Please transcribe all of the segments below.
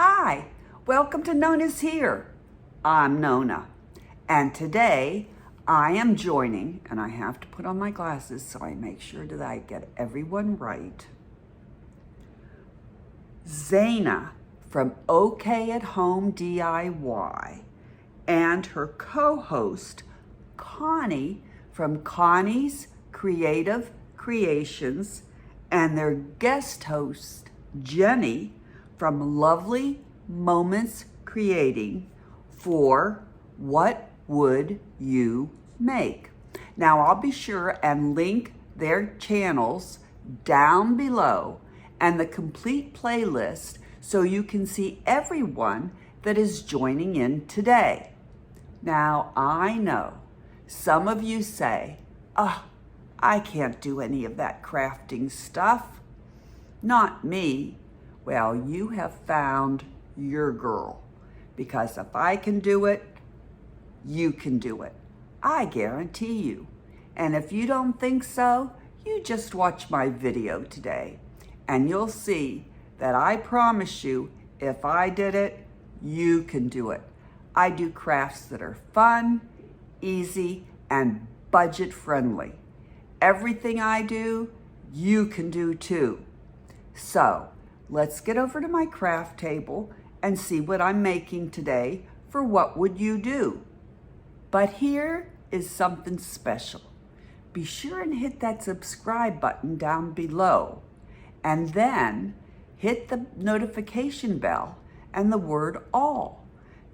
Hi, welcome to Nona's Here. I'm Nona, and today I am joining, and I have to put on my glasses so I make sure that I get everyone right, Zaina from OK at Home DIY and her co-host Connie from Connie's Creative Creations and their guest host Jenny from Lovely Moments Creating for What Would You Make? Now I'll be sure and link their channels down below and the complete playlist so you can see everyone that is joining in today. Now I know some of you say, oh, I can't do any of that crafting stuff. Not me. Well, you have found your girl, because if I can do it, you can do it. I guarantee you. And if you don't think so, you just watch my video today and you'll see that I promise you, if I did it, you can do it. I do crafts that are fun, easy, and budget friendly. Everything I do, you can do too. So let's get over to my craft table and see what I'm making today for What Would You Do? But here is something special. Be sure and hit that subscribe button down below, and then hit the notification bell and the word all.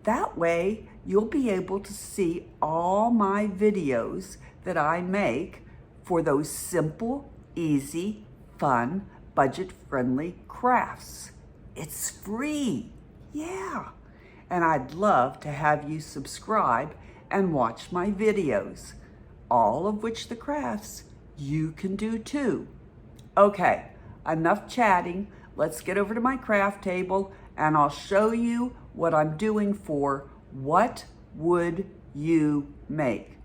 That way you'll be able to see all my videos that I make for those simple, easy, fun, budget-friendly crafts. It's free, yeah. And I'd love to have you subscribe and watch my videos, all of which the crafts you can do too. Okay, enough chatting. Let's get over to my craft table and I'll show you what I'm doing for What Would You Make?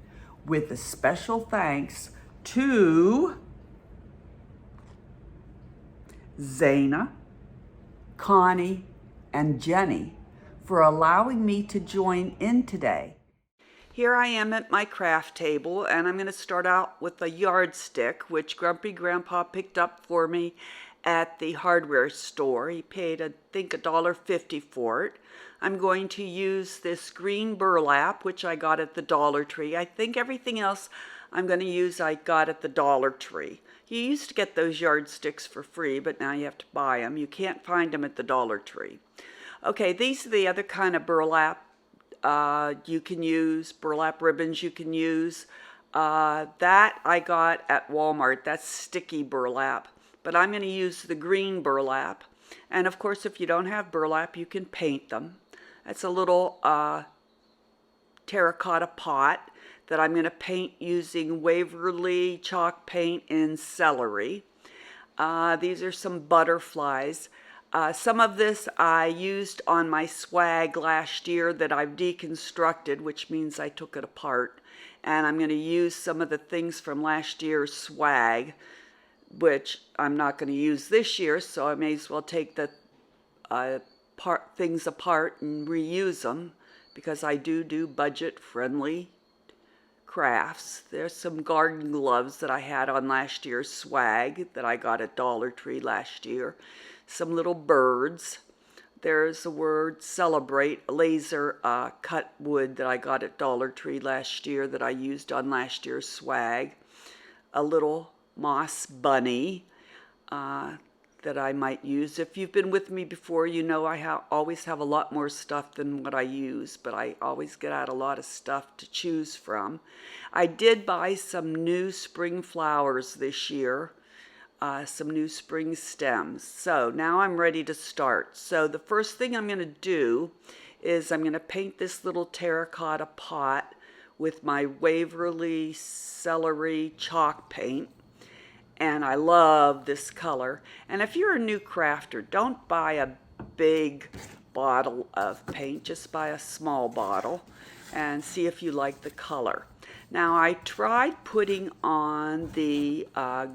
With a special thanks to Zaina, Connie, and Jenny for allowing me to join in today. Here I am at my craft table, and I'm going to start out with a yardstick, which Grumpy Grandpa picked up for me at the hardware store. He paid, I think, $1.50 for it. I'm going to use this green burlap, which I got at the Dollar Tree. I think everything else I'm going to use I got at the Dollar Tree. You used to get those yardsticks for free, but now you have to buy them. You can't find them at the Dollar Tree. Okay, these are the other kind of burlap you can use, burlap ribbons you can use. That I got at Walmart. That's sticky burlap. But I'm going to use the green burlap. And of course, if you don't have burlap, you can paint them. That's a little terracotta pot that I'm going to paint using Waverly chalk paint in celery. These are some butterflies. Some of this I used on my swag last year that I've deconstructed, which means I took it apart. And I'm going to use some of the things from last year's swag, which I'm not going to use this year, so I may as well take the things apart and reuse them, because I do budget-friendly crafts. There's some garden gloves that I had on last year's swag that I got at Dollar Tree last year. Some little birds. There's the word celebrate, laser cut wood that I got at Dollar Tree last year that I used on last year's swag. A little moss bunny that I might use. If you've been with me before, you know I always have a lot more stuff than what I use, but I always get out a lot of stuff to choose from. I did buy some new spring flowers this year, some new spring stems. So now I'm ready to start. So the first thing I'm going to do is I'm going to paint this little terracotta pot with my Waverly celery chalk paint. And I love this color. And if you're a new crafter, don't buy a big bottle of paint. Just buy a small bottle and see if you like the color. Now I tried putting on the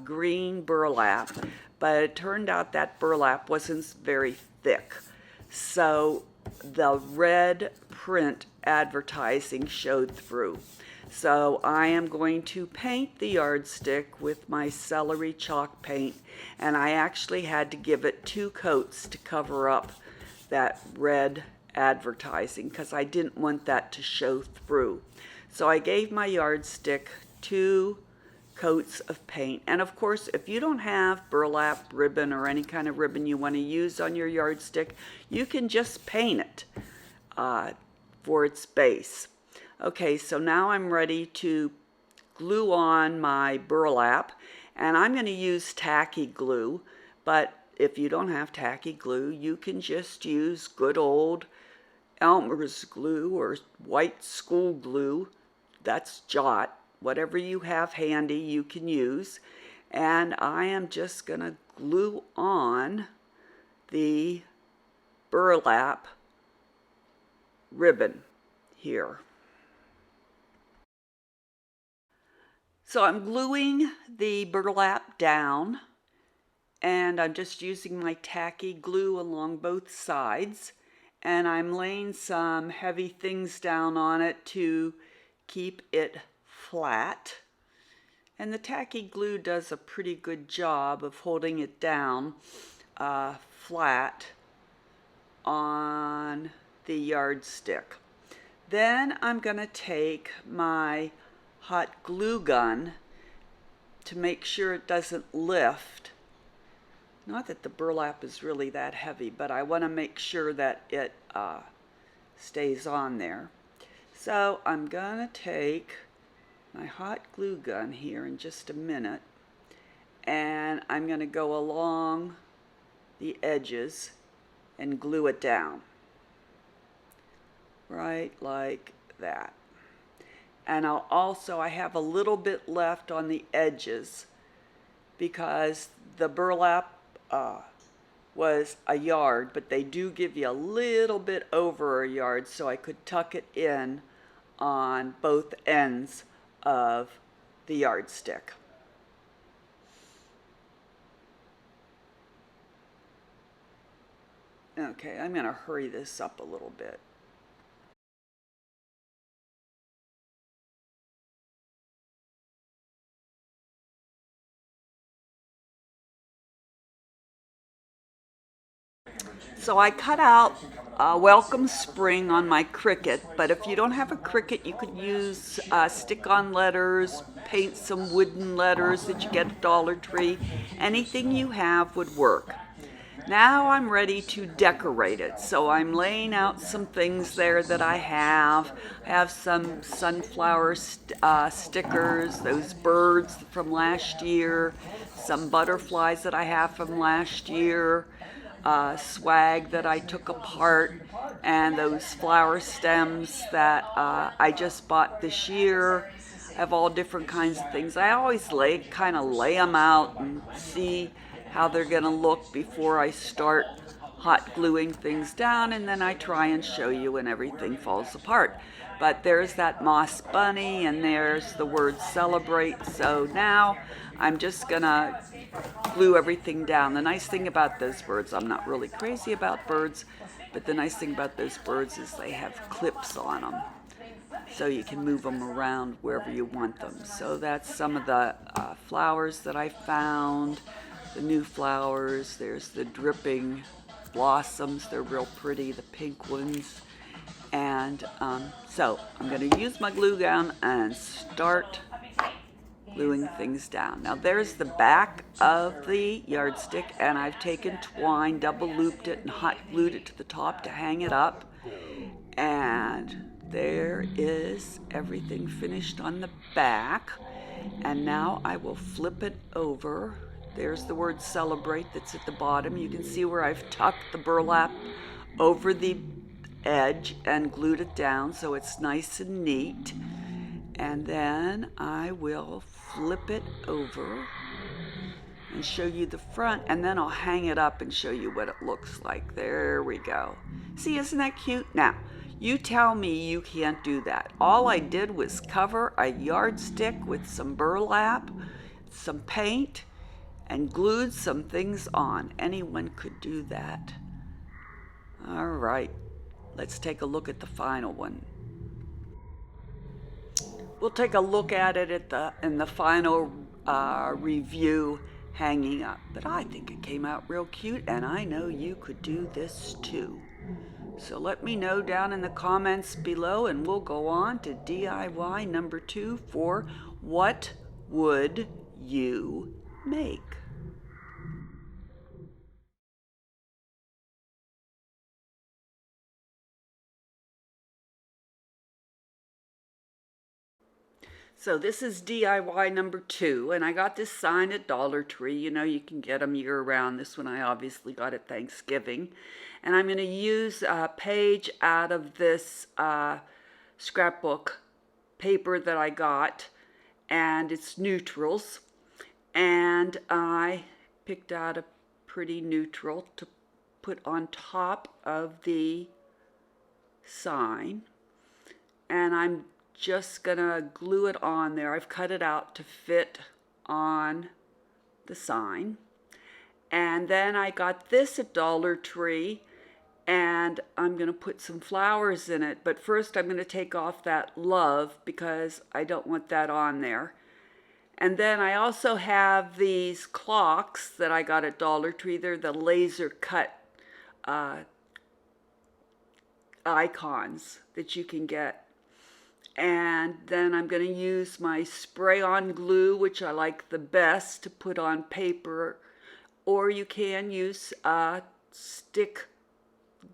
green burlap, but it turned out that burlap wasn't very thick. so the red print advertising showed through. So I am going to paint the yardstick with my celery chalk paint, and I actually had to give it 2 coats to cover up that red advertising because I didn't want that to show through. So I gave my yardstick 2 coats of paint. And of course, if you don't have burlap ribbon or any kind of ribbon you want to use on your yardstick, you can just paint it for its base. Okay, so now I'm ready to glue on my burlap, and I'm going to use tacky glue, but if you don't have tacky glue, you can just use good old Elmer's glue or white school glue. That's Jot. Whatever you have handy, you can use. And I am just going to glue on the burlap ribbon here. So I'm gluing the burlap down, and I'm just using my tacky glue along both sides, and I'm laying some heavy things down on it to keep it flat. And the tacky glue does a pretty good job of holding it down flat on the yardstick. Then I'm going to take my hot glue gun to make sure it doesn't lift. Not that the burlap is really that heavy, but I want to make sure that it stays on there. So I'm going to take my hot glue gun here in just a minute, and I'm going to go along the edges and glue it down. Right like that. And I have a little bit left on the edges because the burlap was a yard, but they do give you a little bit over a yard, so I could tuck it in on both ends of the yardstick. Okay, I'm going to hurry this up a little bit. So I cut out Welcome Spring on my Cricut, but if you don't have a Cricut, you could use stick-on letters, paint some wooden letters that you get at Dollar Tree. Anything you have would work. Now I'm ready to decorate it. So I'm laying out some things there that I have. I have some sunflower stickers, those birds from last year, some butterflies that I have from last year, swag that I took apart, and those flower stems that I just bought this year. I have all different kinds of things. I always kind of lay them out and see how they're going to look before I start hot gluing things down, and then I try and show you when everything falls apart. But there's that moss bunny, and there's the word celebrate. So now I'm just gonna glue everything down. The nice thing about those birds, I'm not really crazy about birds, but the nice thing about those birds is they have clips on them, so you can move them around wherever you want them. So that's some of the flowers that I found, the new flowers. There's the dripping blossoms, they're real pretty, the pink ones. And so I'm going to use my glue gun and start gluing things down. Now there's the back of the yardstick, and I've taken twine, double looped it, and hot glued it to the top to hang it up. And there is everything finished on the back. And now I will flip it over. There's the word celebrate that's at the bottom. You can see where I've tucked the burlap over the edge and glued it down so it's nice and neat. And then I will flip it over and show you the front, and then I'll hang it up and show you what it looks like. There we go. See, isn't that cute? Now, you tell me you can't do that. All I did was cover a yardstick with some burlap, some paint, and glued some things on. Anyone could do that. All right, let's take a look at the final one. We'll take a look at it in the final review hanging up. But I think it came out real cute, and I know you could do this too. So let me know down in the comments below, and we'll go on to DIY number 2 for what would you make? So this is DIY number 2, and I got this sign at Dollar Tree. You know, you can get them year round. This one I obviously got at Thanksgiving. And I'm going to use a page out of this scrapbook paper that I got, and it's neutrals. And I picked out a pretty neutral to put on top of the sign. And I'm just gonna glue it on there. I've cut it out to fit on the sign. And then I got this at Dollar Tree, and I'm gonna put some flowers in it. But first I'm gonna take off that love because I don't want that on there. And then I also have these clocks that I got at Dollar Tree. They're the laser cut icons that you can get. And then I'm going to use my spray-on glue, which I like the best, to put on paper. Or you can use a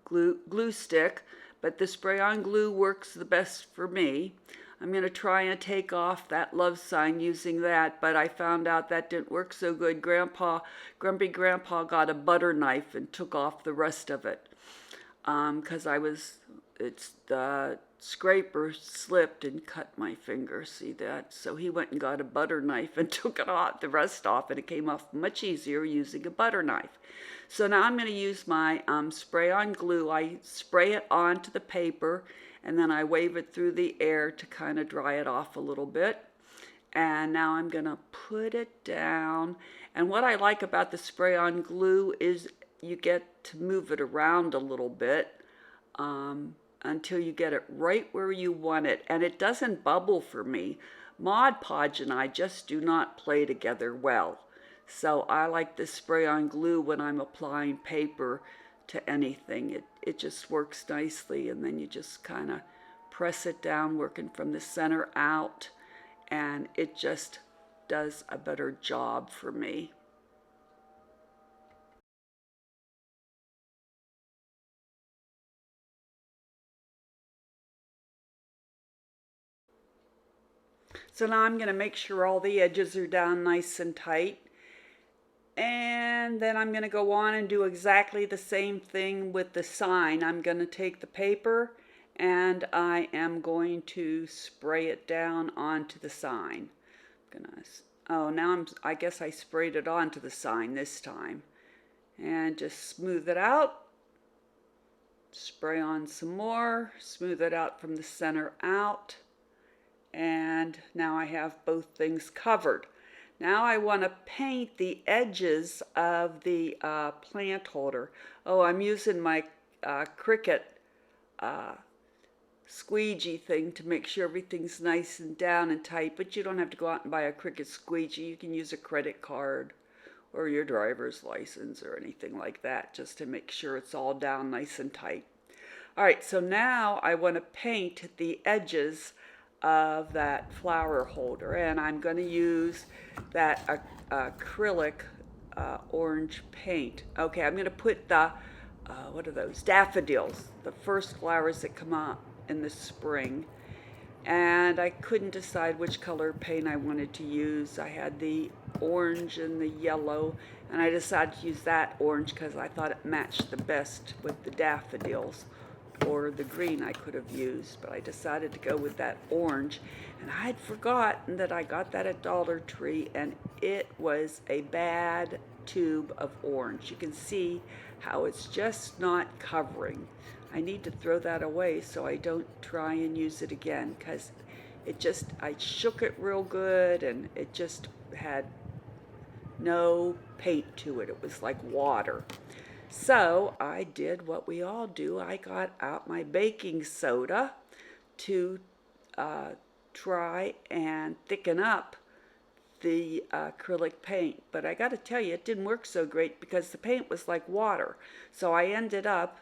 glue stick, but the spray-on glue works the best for me. I'm going to try and take off that love sign using that, but I found out that didn't work so good. Grumpy Grandpa got a butter knife and took off the rest of it. Because the scraper slipped and cut my finger, see that? So he went and got a butter knife and took the rest off, and it came off much easier using a butter knife. So now I'm going to use my spray-on glue. I spray it onto the paper, and then I wave it through the air to kind of dry it off a little bit. And now I'm going to put it down. And what I like about the spray-on glue is you get to move it around a little bit until you get it right where you want it. And it doesn't bubble for me. Mod Podge and I just do not play together well. So I like the spray-on glue when I'm applying paper to anything. It just works nicely, and then you just kind of press it down, working from the center out, and it just does a better job for me. So now I'm going to make sure all the edges are down nice and tight. And then I'm going to go on and do exactly the same thing with the sign. I'm going to take the paper and I am going to spray it down onto the sign. I guess I sprayed it onto the sign this time. And just smooth it out. Spray on some more. Smooth it out from the center out. And now I have both things covered. Now I want to paint the edges of the plant holder. Oh, I'm using my Cricut squeegee thing to make sure everything's nice and down and tight, but you don't have to go out and buy a Cricut squeegee. You can use a credit card or your driver's license or anything like that just to make sure it's all down nice and tight. All right, so now I want to paint the edges of that flower holder, and I'm going to use that acrylic orange paint. Okay, I'm going to put the what are those, daffodils, the first flowers that come up in the spring, and I couldn't decide which color paint I wanted to use. I had the orange and the yellow, and I decided to use that orange because I thought it matched the best with the daffodils. Or the green I could have used, but I decided to go with that orange. And I had forgotten that I got that at Dollar Tree, and it was a bad tube of orange. You can see how it's just not covering. I need to throw that away so I don't try and use it again, because I shook it real good and it just had no paint to it. It was like water. So I did what we all do. I got out my baking soda to try and thicken up the acrylic paint. But I got to tell you, it didn't work so great because the paint was like water. So I ended up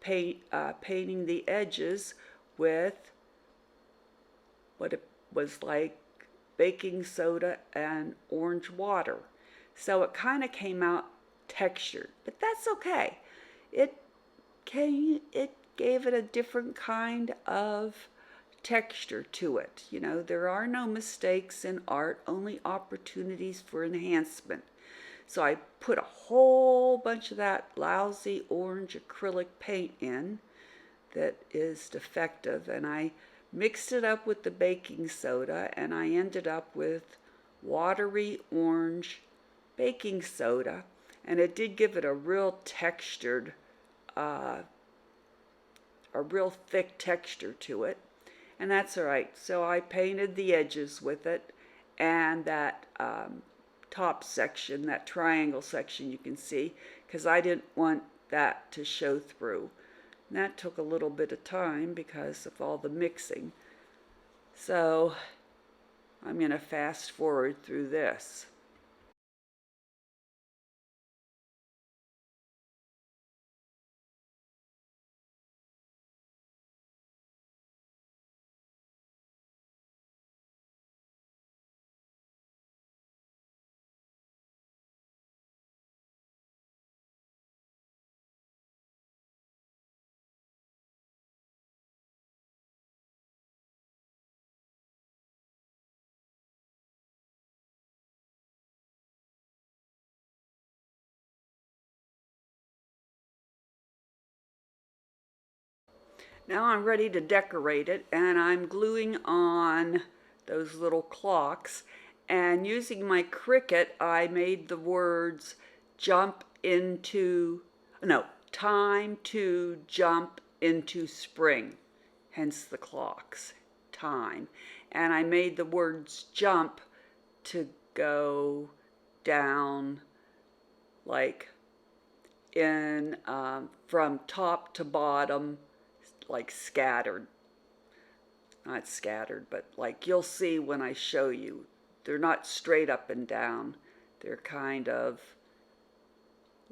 painting the edges with what it was like baking soda and orange water. So it kind of came out textured, but that's okay. It gave it a different kind of texture to it. You know, there are no mistakes in art, only opportunities for enhancement. So I put a whole bunch of that lousy orange acrylic paint in that is defective, and I mixed it up with the baking soda, and I ended up with watery orange baking soda, and it did give it a real textured, a real thick texture to it, and that's all right. So I painted the edges with it, and that top section, that triangle section you can see, because I didn't want that to show through. And that took a little bit of time because of all the mixing. So I'm going to fast forward through this. Now I'm ready to decorate it, and I'm gluing on those little clocks, and using my Cricut I made the words jump into, no, time to jump into spring, hence the clocks, time. And I made the words jump to go down like in from top to bottom, like scattered. Not scattered, but like you'll see when I show you. They're not straight up and down. They're kind of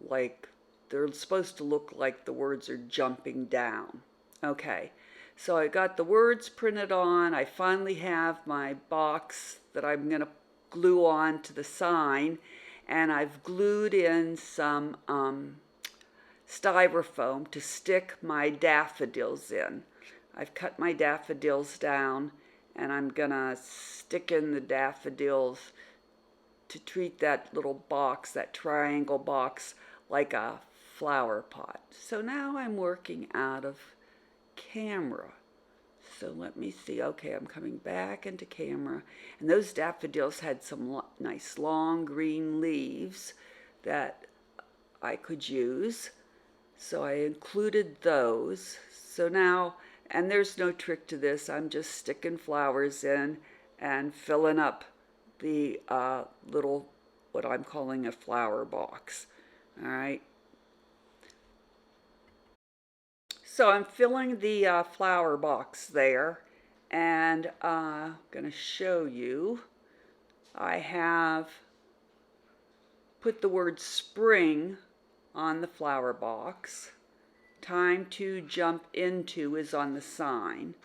like, they're supposed to look like the words are jumping down. Okay, so I got the words printed on. I finally have my box that I'm going to glue on to the sign, and I've glued in some styrofoam to stick my daffodils in. I've cut my daffodils down, and I'm gonna stick in the daffodils to treat that little box, that triangle box, like a flower pot. So now I'm working out of camera. So let me see. Okay, I'm coming back into camera. And those daffodils had some nice long green leaves that I could use. So I included those. So now, and there's no trick to this, I'm just sticking flowers in and filling up the little, what I'm calling a flower box. All right. So I'm filling the flower box there, and I'm going to show you. I have put the word spring on the flower box. Time to jump into is on the sign.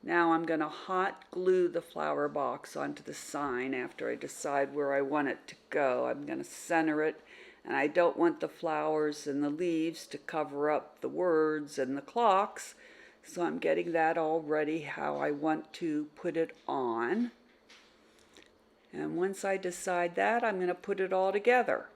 Now I'm going to hot glue the flower box onto the sign after I decide where I want it to go. I'm going to center it, and I don't want the flowers and the leaves to cover up the words and the clocks, so I'm getting that all ready how I want to put it on. And once I decide that, I'm going to put it all together.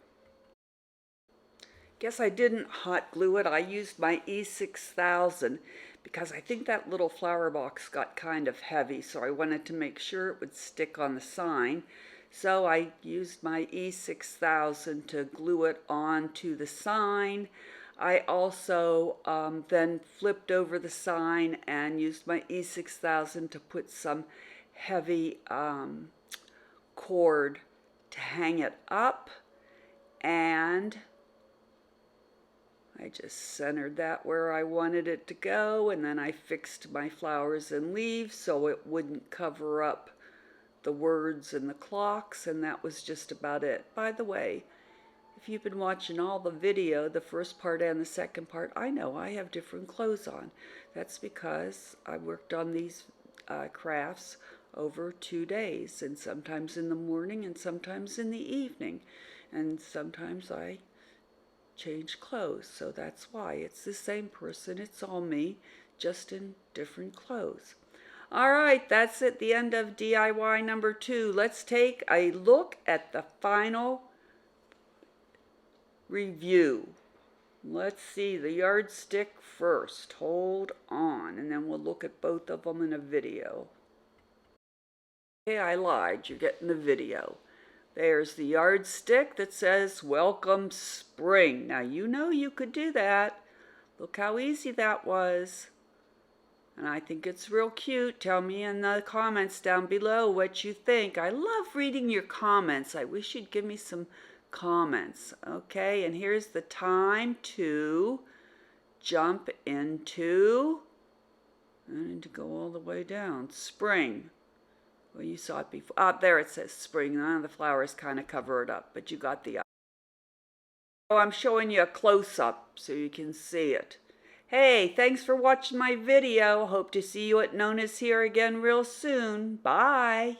Guess I didn't hot glue it. I used my E6000 because I think that little flower box got kind of heavy, so I wanted to make sure it would stick on the sign. So I used my E6000 to glue it onto the sign. I also then flipped over the sign and used my E6000 to put some heavy cord to hang it up, and I just centered that where I wanted it to go, and then I fixed my flowers and leaves so it wouldn't cover up the words and the clocks, and that was just about it. By the way, if you've been watching all the video, the first part and the second part, I know I have different clothes on. That's because I worked on these crafts over 2 days, and sometimes in the morning and sometimes in the evening, and sometimes I change clothes, so that's why. It's the same person, it's all me, just in different clothes. All right, that's it, the end of DIY number 2. Let's take a look at the final review. Let's see the yardstick first. Hold on, and then we'll look at both of them in a video. Okay, I lied. You're getting the video. There's the yardstick that says, "Welcome Spring." Now, you know you could do that. Look how easy that was. And I think it's real cute. Tell me in the comments down below what you think. I love reading your comments. I wish you'd give me some comments. Okay, and here's the time to jump into, I need to go all the way down, spring. Well, you saw it before. Ah, there it says spring. None of the flowers kind of cover it up, but you got the idea. Oh, I'm showing you a close-up so you can see it. Hey, thanks for watching my video. Hope to see you at Nona's here again real soon. Bye.